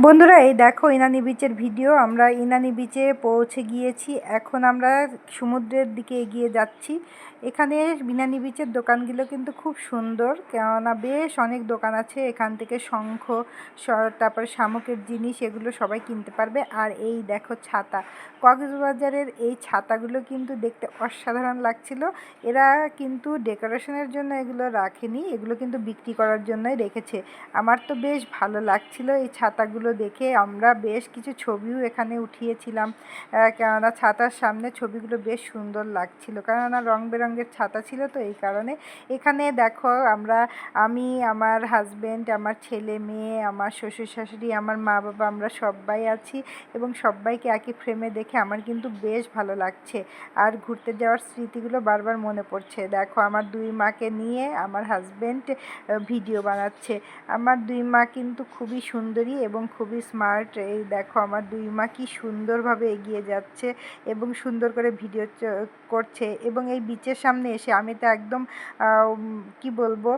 বন্ধুরা এই দেখো ইনানি বিচের ভিডিও। আমরা ইনানি বিচে পৌঁছে গিয়েছি। এখন আমরা সমুদ্রের দিকে এগিয়ে যাচ্ছি। এখানে ইনানি বিচের দোকানগুলো কিন্তু খুব সুন্দর, কেননা বেশ অনেক দোকান আছে। এখান থেকে শঙ্খ, তারপরে শামুকের জিনিস এগুলো সবাই কিনতে পারবে। আর এই দেখো ছাতা, কক্সবাজারের এই ছাতাগুলো কিন্তু দেখতে অসাধারণ লাগছিল। এরা কিন্তু ডেকোরেশনের জন্য এগুলো রাখেনি, এগুলো কিন্তু বিক্রি করার জন্যই রেখেছে। আমার তো বেশ ভালো লাগছিল এই ছাতাগুলো দেখে। আমরা বেশ কিছু ছবিও এখানে উঠিয়েছিলাম, কেননা ছাতার সামনে ছবিগুলো বেশ সুন্দর লাগছিল, কেননা রং বেরঙের ছাতা ছিল। তো এই কারণে এখানে দেখো আমি, আমার হাজব্যান্ড, আমার ছেলে মেয়ে, আমার শ্বশুর শাশুড়ি, আমার মা বাবা, আমরা সবাই আছি এবং সবাইকে একই ফ্রেমে দেখে আমার কিন্তু বেশ ভালো লাগছে। আর ঘুরতে যাওয়ার স্মৃতিগুলো বারবার মনে পড়ছে। দেখো আমার দুই মাকে নিয়ে আমার হাজব্যান্ড ভিডিও বানাচ্ছে। আমার দুই মা কিন্তু খুবই সুন্দরী এবং খুবই স্মার্ট। এই দেখো আমার দুই মা কি সুন্দরভাবে এগিয়ে যাচ্ছে এবং সুন্দর করে ভিডিও করছে। এবং এই বিচের সামনে এসে আমি তো একদম কি বলবো,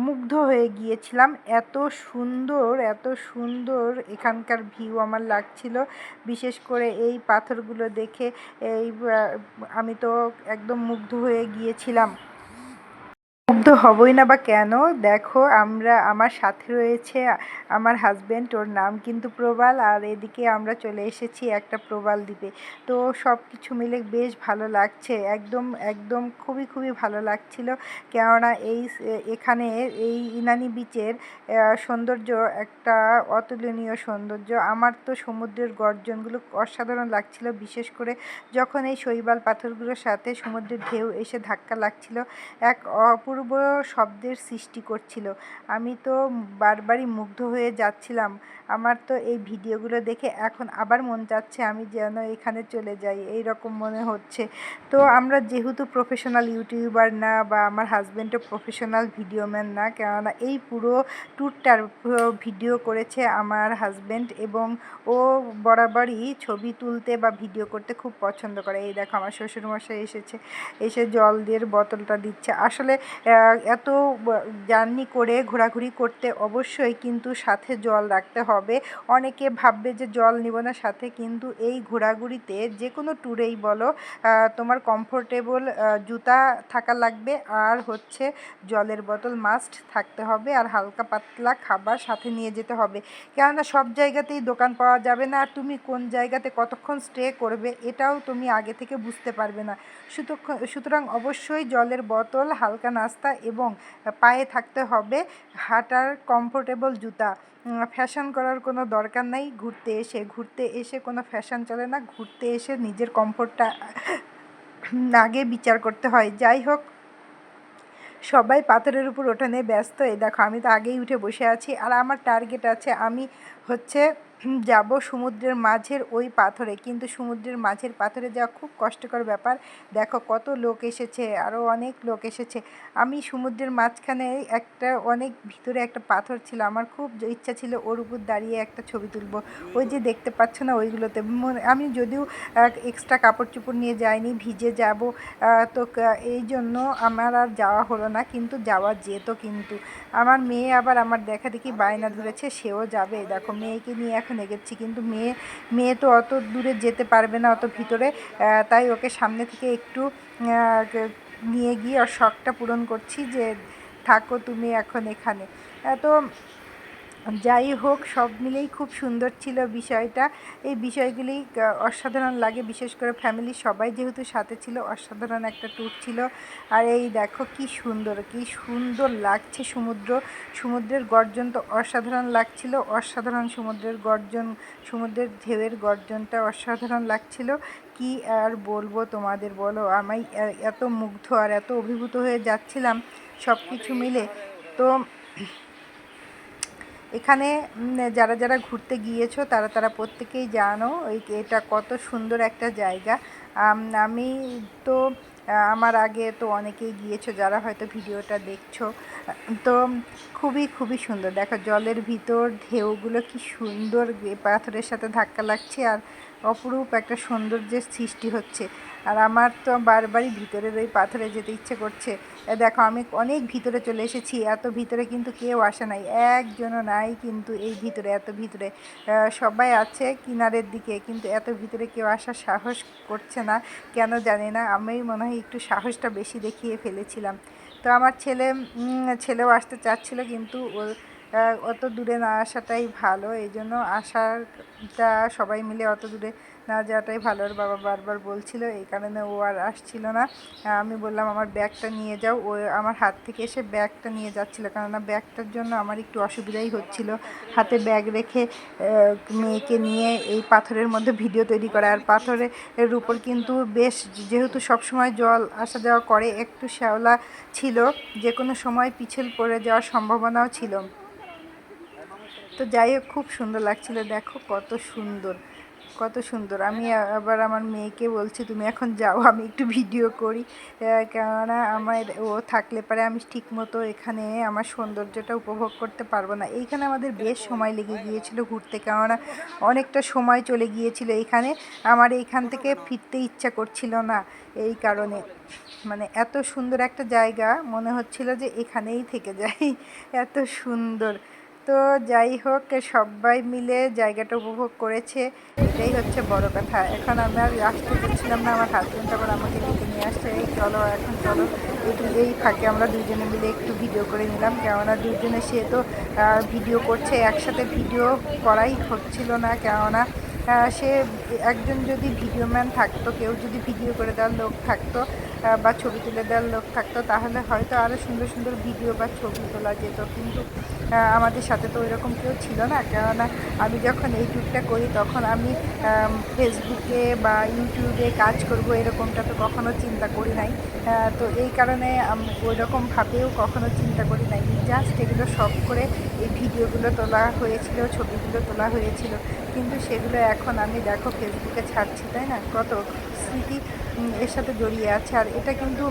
মুগ্ধ হয়ে গিয়েছিলাম। এত সুন্দর, এত সুন্দর এখানকার ভিউ আমার লাগছিল। বিশেষ করে এই পাথরগুলো দেখে আমি তো একদম মুগ্ধ হয়ে গিয়েছিলাম। মুগ্ধ হবই না বা কেন। দেখো আমার সাথে রয়েছে আমার হাজব্যান্ড, ওর নাম কিন্তু প্রবাল। আর এদিকে আমরা চলে এসেছি একটা প্রবাল দ্বীপে। তো সব কিছু মিলে বেশ ভালো লাগছে, একদম একদম খুবই খুবই ভালো লাগছিল। কেননা এখানে এই ইনানি বিচের সৌন্দর্য একটা অতুলনীয় সৌন্দর্য। আমার তো সমুদ্রের গর্জনগুলো অসাধারণ লাগছিল, বিশেষ করে যখন এই শৈবাল পাথরগুলোর সাথে সমুদ্রের ঢেউ এসে ধাক্কা লাগছিল, এক অপূর্ব শব্দের সৃষ্টি করছিল। আমি তো বারবারই মুগ্ধ হয়ে যাচ্ছিলাম। আমার তো এই ভিডিওগুলো দেখে এখন আবার মন চাচ্ছে আমি যেন এখানে চলে যাই, এই রকম মনে হচ্ছে। তো আমরা যেহেতু প্রফেশনাল ইউটিউবার না, বা আমার হাজব্যান্ডও প্রফেশনাল ভিডিওম্যান না, কেননা এই পুরো ট্যুরটার ভিডিও করেছে আমার হাজব্যান্ড এবং ও বরাবরই ছবি তুলতে বা ভিডিও করতে খুব পছন্দ করে। এই দেখো আমার শ্বশুরমশাই এসে জল দিয়ে বোতলটা দিচ্ছে। আসলে এত জার্নি করে ঘোরাঘুরি করতে অবশ্যই কিন্তু সাথে জল রাখতে হবে। অনেকে ভাববে যে জল নিব না সাথে, কিন্তু এই ঘোরাঘুরিতে যে কোনো ট্যুরেই বলো তোমার কমফোর্টেবল জুতা থাকা লাগবে, আর হচ্ছে জলের বোতল মাস্ট থাকতে হবে, আর হালকা পাতলা খাবার সাথে নিয়ে যেতে হবে। কেননা সব জায়গাতেই দোকান পাওয়া যাবে না, আর তুমি কোন জায়গাতে কতক্ষণ স্টে করবে এটাও তুমি আগে থেকে বুঝতে পারবে না। সুতরাং অবশ্যই জলের বোতল, হালকা নাস্তা এবং পায়ে থাকতে হবে হাঁটার কমফোর্টেবল জুতা। ফ্যাশন করার কোনো দরকার নেই। ঘুরতে এসে কোনো ফ্যাশন চলে না। ঘুরতে এসে নিজের কমফোর্টটা আগে বিচার করতে হয়। যাই হোক, সবাই পাথরের উপর ওঠা নিয়ে ব্যস্ত। এই দেখো আমি তো আগেই উঠে বসে আছি, আর আমার টার্গেট আছে আমি হচ্ছে যাব সমুদ্রের মাঝের ওই পাথরে। কিন্তু সমুদ্রের মাঝের পাথরে যাওয়া খুব কষ্টকর ব্যাপার। দেখো কত লোক এসেছে, আরও অনেক লোক এসেছে। আমি সমুদ্রের মাঝখানে অনেক ভিতরে একটা পাথর ছিল, আমার খুব ইচ্ছা ছিল ওর উপর দাঁড়িয়ে একটা ছবি তুলবো। ওই যে দেখতে পাচ্ছ না ওইগুলোতে। আমি যদিও এক্সট্রা কাপড় চোপড় নিয়ে যাইনি, ভিজে যাব, তো এই জন্য আমার আর যাওয়া হলো না। কিন্তু যাওয়া যেত। কিন্তু আমার মেয়ে আবার আমার দেখা দেখি বায়না ধরেছে, সেও যাবে। দেখো মেয়েকে নিয়ে এখন এগোচ্ছি, কিন্তু মেয়ে তো অত দূরে যেতে পারবে না, অত ভিতরে। তাই ওকে সামনে থেকে একটু নিয়ে গিয়ে ওর শখটা পূরণ করছি যে থাকো তুমি এখন এখানে। তো যাই হোক, সব মিলেই খুব সুন্দর ছিল বিষয়টা। এই বিষয়গুলি অসাধারণ লাগে, বিশেষ করে ফ্যামিলির সবাই যেহেতু সাথে ছিল। অসাধারণ একটা ট্যুর ছিল। আর এই দেখো কি সুন্দর লাগছে সমুদ্রের গর্জন তো অসাধারণ লাগছিল। অসাধারণ সমুদ্রের গর্জন, সমুদ্রের ঢেউয়ের গর্জনটা অসাধারণ লাগছিল। কি আর বলবো তোমাদের, বলো। আমি এত মুগ্ধ আর এত অভিভূত হয়ে যাচ্ছিলাম সব কিছু মিলে। তো এখানে যারা যারা ঘুরতে গিয়েছো তারা প্রত্যেকেই জানো এটা কত সুন্দর একটা জায়গা। আমি তো আমার আগে তো অনেকেই গিয়েছো যারা হয়তো ভিডিওটা দেখছো। তো খুবই খুবই সুন্দর। দেখো জলের ভিতর ঢেউগুলো কি সুন্দর পাথরের সাথে ধাক্কা লাগছে, আর অপরূপ একটা সৌন্দর্যের সৃষ্টি হচ্ছে। আর আমার তো বারবারই ভিতরের ওই পাথরে যেতে ইচ্ছে করছে। দেখো আমি অনেক ভিতরে চলে এসেছি, এত ভিতরে কিন্তু কেউ আসে নাই, একজনও নাই কিন্তু এই ভিতরে, এত ভিতরে সবাই আছে কিনারের দিকে, কিন্তু এত ভিতরে কেউ আসার সাহস করছে না, কেন জানি না। আমি মনে হয় একটু সাহসটা বেশি দেখিয়ে ফেলেছিলাম। তো আমার ছেলেও আসতে চাচ্ছিল, কিন্তু অত দূরে না আসাটাই ভালো, এই জন্য আসাটা সবাই মিলে অত দূরে না যাওয়াটাই ভালো। ওর বাবা বারবার বলছিল, এই কারণে ও আর আসছিল না। আমি বললাম আমার ব্যাগটা নিয়ে যাও, ও আমার হাত থেকে এসে ব্যাগটা নিয়ে যাচ্ছিলো, কেননা ব্যাগটার জন্য আমার একটু অসুবিধাই হচ্ছিল হাতে ব্যাগ রেখে মেয়েকে নিয়ে এই পাথরের মধ্যে ভিডিও তৈরি করা। আর পাথরের উপর কিন্তু বেশ, যেহেতু সবসময় জল আসা যাওয়া করে, একটু শ্যাওলা ছিল, যে কোনো সময় পিছল পড়ে যাওয়ার সম্ভাবনাও ছিল। তো যাই হোক, খুব সুন্দর লাগছিল, দেখো কত সুন্দর, কত সুন্দর। আমি আবার আমার মেয়েকে বলছি তুমি এখন যাও, আমি একটু ভিডিও করি, কেননা আমার ও থাকলে পরে আমি ঠিকমতো এখানে আমার সৌন্দর্যটা উপভোগ করতে পারবো না। এইখানে আমাদের বেশ সময় লেগে গিয়েছিল ঘুরতে, কেননা অনেকটা সময় চলে গিয়েছিল এইখানে, আমার এইখান থেকে ফিরতে ইচ্ছা করছিল না। এই কারণে মানে এত সুন্দর একটা জায়গা, মনে হচ্ছিল যে এখানেই থেকে যাই, এত সুন্দর। তো যাই হোক, সবাই মিলে জায়গাটা উপভোগ করেছে, এটাই হচ্ছে বড় কথা। এখন আমি আর আসতে চাচ্ছিলাম না, আমার হাজব্যান্ড আবার আমাকে ডেকে নিয়ে আসছে, এই চলো এখন চলো। এই ফাঁকে আমরা দুজনে মিলে একটু ভিডিও করে নিলাম, কেননা দুজনে সে তো ভিডিও করছে, একসাথে ভিডিও করাই হচ্ছিল না, কেননা সে একজন যদি ভিডিও ম্যান থাকতো, কেউ যদি ভিডিও করে দেওয়ার লোক থাকতো বা ছবি তুলে দেওয়ার লোক থাকতো, তাহলে হয়তো আরও সুন্দর সুন্দর ভিডিও বা ছবি তোলা যেত, কিন্তু আমাদের সাথে তো ওইরকম কেউ ছিল না। কেননা আমি যখন এই ট্যুরটা করি তখন আমি ফেসবুকে বা ইউটিউবে কাজ করব এরকমটা তো কখনো চিন্তা করি নাই। তো এই কারণে ওই রকমভাবেও কখনো চিন্তা করি নাই, জাস্ট এগুলো শখ করে এই ভিডিওগুলো তোলা হয়েছিল, ছবিগুলো তোলা হয়েছিল, কিন্তু সেগুলো এখন আমি দেখো ফেসবুকে ছাড়ছি, তাই না, কত স্মৃতি এর সাথে জড়িয়ে আছে। আর এটা কিন্তু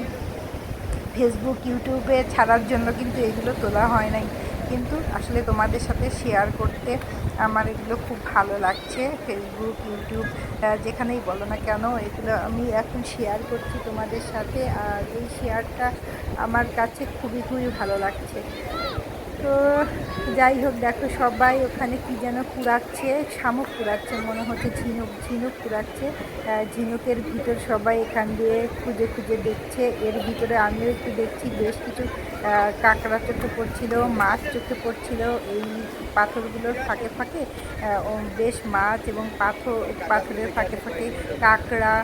ফেসবুক ইউটিউবে ছাড়ার জন্য কিন্তু এগুলো তোলা হয় নাই, কিন্তু আসলে তোমাদের সাথে শেয়ার করতে আমার এগুলো খুব ভালো লাগছে। ফেসবুক ইউটিউব যেখানেই বলো না কেন, এগুলো আমি এখন শেয়ার করছি তোমাদের সাথে, আর এই শেয়ারটা আমার কাছে খুবই খুবই ভালো লাগছে। তো যাই হোক, দেখো সবাই ওখানে কি যেন কুড়াচ্ছে, শামুক কুড়াচ্ছে মনে হচ্ছে, ঝিনুক ঝিনুক কুড়াচ্ছে। ঝিনুকের ভিতর সবাই এখান দিয়ে খুঁজে খুঁজে দেখছে, এর ভিতরে আমিও একটু দেখছি, বেশ কিছু কাঁকড়া চোখে পড়ছিল, মাছ চোখে পড়ছিল, এই পাথরগুলোর ফাঁকে ফাঁকে বেশ মাছ এবং পাথরের ফাঁকে ফাঁকে কাঁকড়া,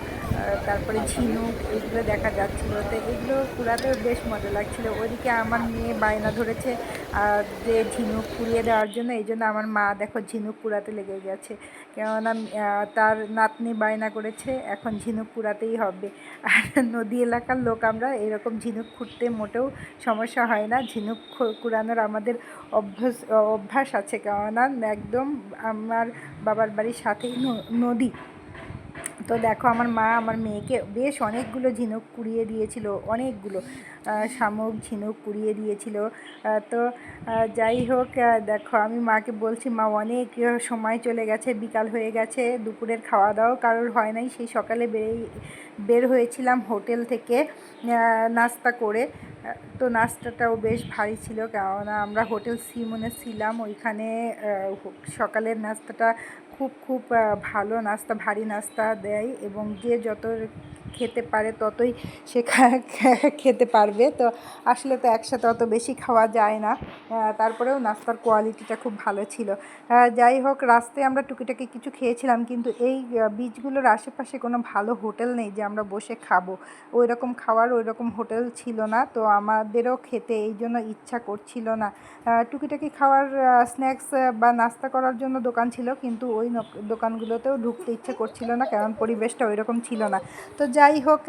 তারপরে ঝিনুক, এগুলো দেখা যাচ্ছিলো। তো এগুলো কুড়াতেও বেশ মজা লাগছিলো। ওইদিকে আমার মেয়ে বায়না ধরেছে যে ঝিনুক কুড়িয়ে দেওয়ার জন্য, এই জন্য আমার মা দেখো ঝিনুক কুড়াতে লেগে গেছে, কেননা তার নাতনি বায়না করেছে এখন ঝিনুক কুড়াতেই হবে। আর নদী এলাকার লোক আমরা, এরকম ঝিনুক খুঁড়তে মোটেও সমস্যা হয় না, ঝিনুক কুড়ানোর আমাদের অভ্যাস আছে, কেননা একদম আমার বাবার বাড়ির সাথেই নদী। তো দেখো আমার মা আমার মেয়েকে বেশ অনেকগুলো ঝিনুক কুড়িয়ে দিয়েছিল, অনেকগুলো শামুক ঝিনুক কুড়িয়ে দিয়েছিল। তো যাই হোক, দেখো আমি মাকে বলছি, মা অনেক সময় চলে গেছে, বিকাল হয়ে গেছে, দুপুরের খাওয়া দাওয়াও কারোর হয় নাই, সেই সকালে বের হয়েছিলাম হোটেল থেকে নাস্তা করে। তো নাস্তাটাও বেশ ভারী ছিল, কেননা আমরা হোটেল সিমনে ছিলাম, ওইখানে সকালের নাস্তাটা খুব খুব ভালো নাস্তা, ভারী নাস্তা দেয়, এবং যে যত খেতে পারে ততই সে খেতে পারবে। তো আসলে তো একসাথে অত বেশি খাওয়া যায় না, তারপরেও নাস্তার কোয়ালিটিটা খুব ভালো ছিল। যাই হোক, রাস্তায় আমরা টুকিটাকি কিছু খেয়েছিলাম, কিন্তু এই বিচগুলোর আশেপাশে কোনো ভালো হোটেল নেই যে আমরা বসে খাবো, ওই রকম খাওয়ার ওই রকম হোটেল ছিল না, তো আমাদেরও খেতে এই জন্য ইচ্ছা করছিল না। টুকিটাকি খাওয়ার স্ন্যাক্স বা নাস্তা করার জন্য দোকান ছিল, কিন্তু ওই দোকানগুলোতেও ঢুকতে ইচ্ছে করছিল না, কারণ পরিবেশটা ওই রকম ছিল না। তো যাই হোক,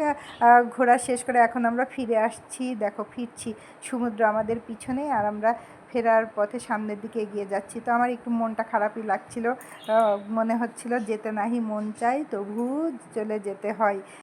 ঘোরা শেষ করে এখন আমরা ফিরে আসছি, দেখো ফিরছি, সমুদ্র আমাদের পিছনে, আর আমরা ফেরার পথে সামনের দিকে এগিয়ে যাচ্ছি। তো আমার একটু মনটা খারাপই লাগছিল, মনে হচ্ছিল যেতে নাহি মন চাই তবু চলে যেতে হয়।